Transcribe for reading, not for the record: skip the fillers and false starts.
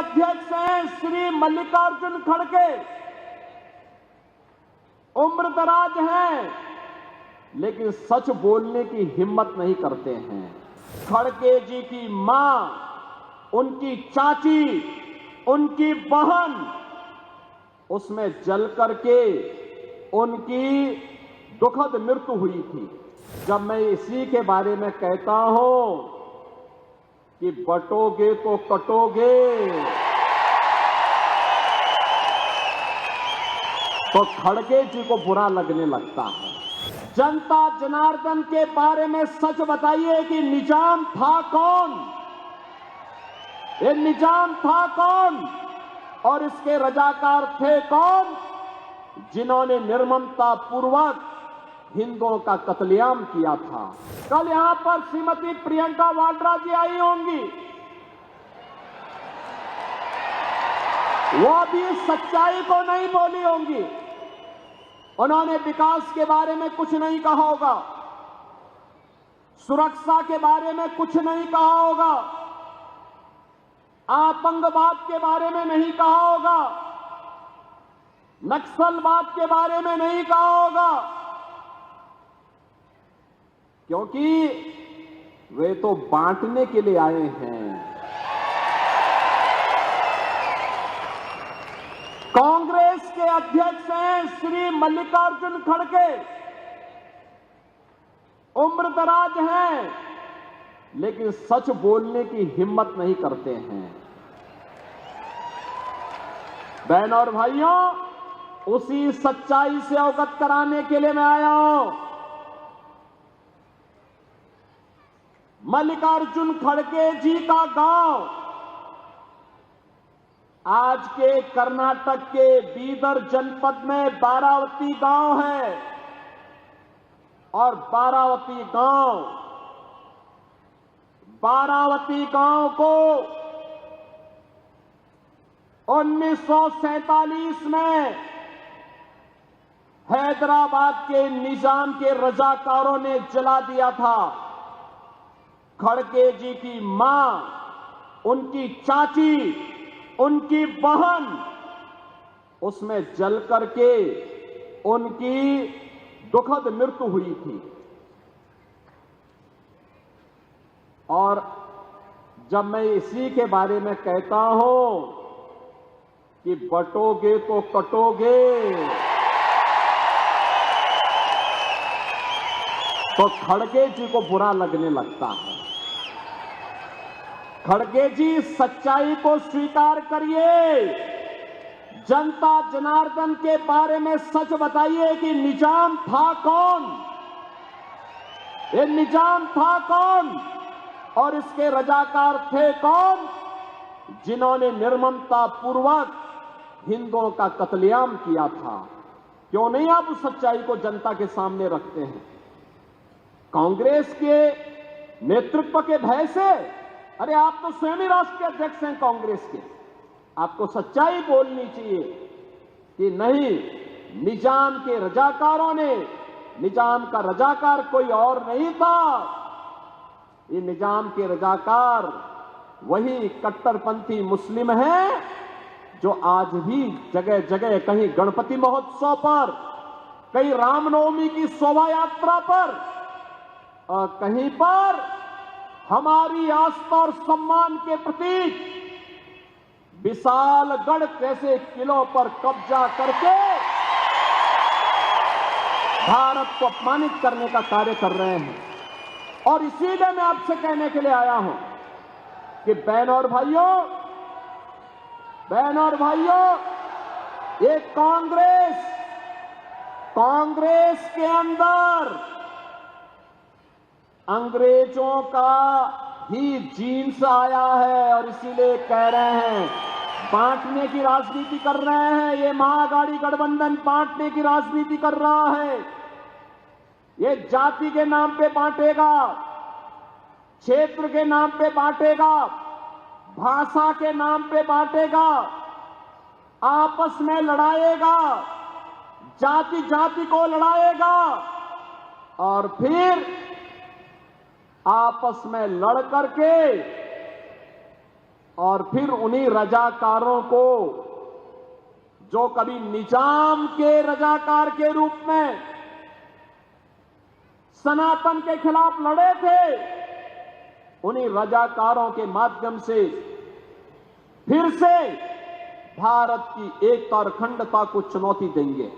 अध्यक्ष हैं श्री मल्लिकार्जुन खड़गे, उम्र दराज हैं, लेकिन सच बोलने की हिम्मत नहीं करते हैं। खड़गे जी की मां, उनकी चाची, उनकी बहन, उसमें जल करके उनकी दुखद मृत्यु हुई थी। जब मैं इसी के बारे में कहता हूं कि बटोगे तो कटोगे, तो खड़गे जी को बुरा लगने लगता है। जनता जनार्दन के बारे में सच बताइए कि निजाम था कौन? ये निजाम था कौन और इसके रजाकार थे कौन, जिन्होंने निर्ममता पूर्वक हिंदुओं का कत्लेआम किया था। कल यहां पर श्रीमती प्रियंका वाड्रा जी आई होंगी, वो भी सच्चाई को नहीं बोली होंगी। उन्होंने विकास के बारे में कुछ नहीं कहा होगा, सुरक्षा के बारे में कुछ नहीं कहा होगा, आतंकवाद के बारे में नहीं कहा होगा, नक्सलवाद के बारे में नहीं कहा होगा, क्योंकि वे तो बांटने के लिए आए हैं। कांग्रेस के अध्यक्ष हैं श्री मल्लिकार्जुन खड़गे, उम्र दराज हैं, लेकिन सच बोलने की हिम्मत नहीं करते हैं। बहनों और भाइयों, उसी सच्चाई से अवगत कराने के लिए मैं आया हूं। मल्लिकार्जुन खड़गे जी का गांव आज के कर्नाटक के बीदर जनपद में बारावती गांव है और बारावती गांव को 1947 में हैदराबाद के निजाम के रजाकारों ने जला दिया था। खड़गे जी की मां, उनकी चाची, उनकी बहन, उसमें जल करके उनकी दुखद मृत्यु हुई थी। और जब मैं इसी के बारे में कहता हूं कि बटोगे तो कटोगे, तो खड़गे जी को बुरा लगने लगता है। खड़गे जी, सच्चाई को स्वीकार करिए। जनता जनार्दन के बारे में सच बताइए कि निजाम था कौन? ये निजाम था कौन और इसके रजाकार थे कौन, जिन्होंने निर्ममता पूर्वक हिंदुओं का कत्लेआम किया था? क्यों नहीं आप उस सच्चाई को जनता के सामने रखते हैं? कांग्रेस के नेतृत्व के भय से, अरे आप तो स्वयं ही राष्ट्रीय अध्यक्ष हैं कांग्रेस के, आपको सच्चाई बोलनी चाहिए कि नहीं, निजाम के रजाकारों ने, निजाम का रजाकार कोई और नहीं था, ये निजाम के रजाकार वही कट्टरपंथी मुस्लिम हैं जो आज भी जगह जगह, कहीं गणपति महोत्सव पर, कहीं रामनवमी की शोभा यात्रा पर, कहीं पर हमारी आस्था और सम्मान के प्रतीक विशालगढ़ जैसे किलों पर कब्जा करके भारत को अपमानित करने का कार्य कर रहे हैं। और इसीलिए मैं आपसे कहने के लिए आया हूं कि बहनों और भाइयों, ये कांग्रेस के अंदर अंग्रेजों का ही जीन्स आया है और इसीलिए कह रहे हैं, बांटने की राजनीति कर रहे हैं। ये महाअघाड़ी गठबंधन बांटने की राजनीति कर रहा है। ये जाति के नाम पे बांटेगा, क्षेत्र के नाम पे बांटेगा, भाषा के नाम पे बांटेगा, आपस में लड़ाएगा, जाति जाति को लड़ाएगा और फिर आपस में लड़ करके और फिर उन्हीं रजाकारों को जो कभी निजाम के रजाकार के रूप में सनातन के खिलाफ लड़े थे, उन्हीं रजाकारों के माध्यम से फिर से भारत की एकता और अखंडता को चुनौती देंगे।